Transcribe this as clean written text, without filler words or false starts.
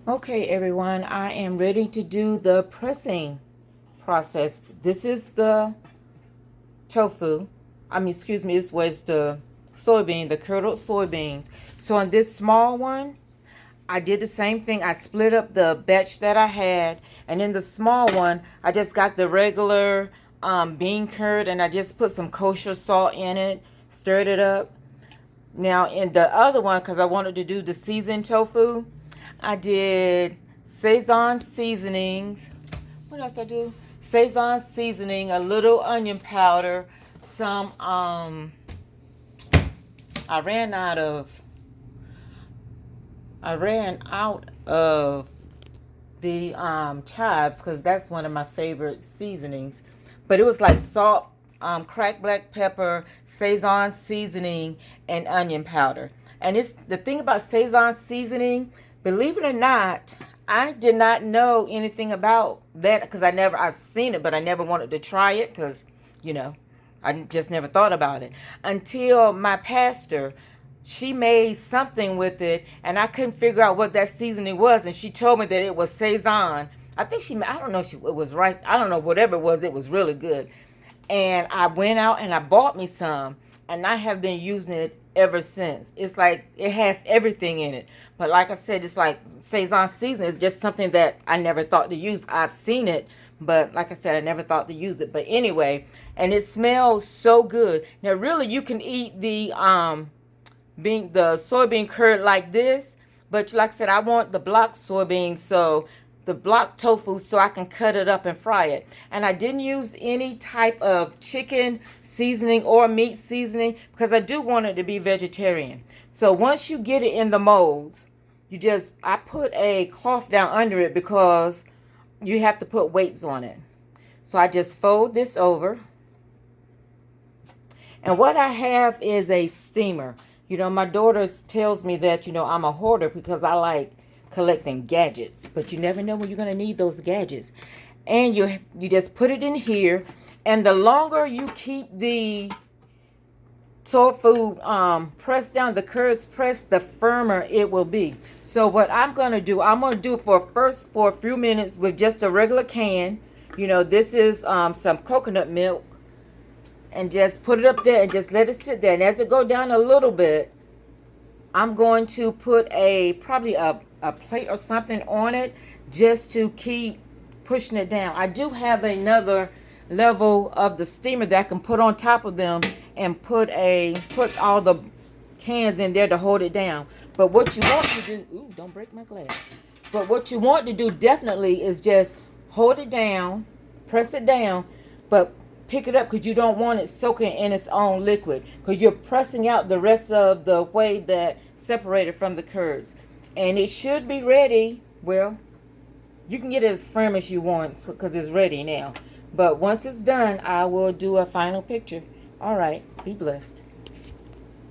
Okay, everyone, I am ready to do the pressing process. This is the tofu. Excuse me, this was the soybean, the curdled soybeans. So on this small one, I did the same thing. I split up the batch that I had, and in the small one, I just got the regular bean curd, and I just put some kosher salt in it, stirred it up. Now in the other one, because I wanted to do the seasoned tofu, I did Szechuan seasonings. What else I do? Szechuan seasoning, a little onion powder, some I ran out of the chives because that's one of my favorite seasonings. But it was like salt, cracked black pepper, Szechuan seasoning, and onion powder. And it's the thing about Szechuan seasoning, believe it or not, I did not know anything about that because I've seen it, but I never wanted to try it because, you know, I just never thought about it until my pastor, she made something with it, and I couldn't figure out what that seasoning was, and she told me that it was Szechuan. I don't know if it was right. I don't know, whatever it was really good. And I went out and I bought me some, and I have been using it ever since. It's like it has everything in it. But like I said, it's like Szechuan seasoning is just something that I never thought to use. I've seen it, but like I said, I never thought to use it. But anyway, and it smells so good. Now really you can eat the soybean curd like this, but like I said, I want the block soybeans, so the block tofu, so I can cut it up and fry it. And I didn't use any type of chicken seasoning or meat seasoning because I do want it to be vegetarian. So once you get it in the molds, I put a cloth down under it because you have to put weights on it. So I just fold this over. And what I have is a steamer. My daughter tells me that, I'm a hoarder because I like collecting gadgets. But you never know when you're going to need those gadgets. And you just put it in here. And the longer you keep the tofu pressed down, the curds pressed, the firmer it will be. So what I'm going to do for a few minutes with just a regular can. This is some coconut milk. And just put it up there and just let it sit there. And as it go down a little bit, I'm going to put probably a plate or something on it just to keep pushing it down. I do have another level of the steamer that I can put on top of them and put all the cans in there to hold it down. But what you want to do, ooh, don't break my glass. But what you want to do definitely is just hold it down, press it down, but pick it up because you don't want it soaking in its own liquid because you're pressing out the rest of the whey that separated from the curds. And it should be ready. Well, you can get it as firm as you want because it's ready now. But once it's done, I will do a final picture. All right. Be blessed.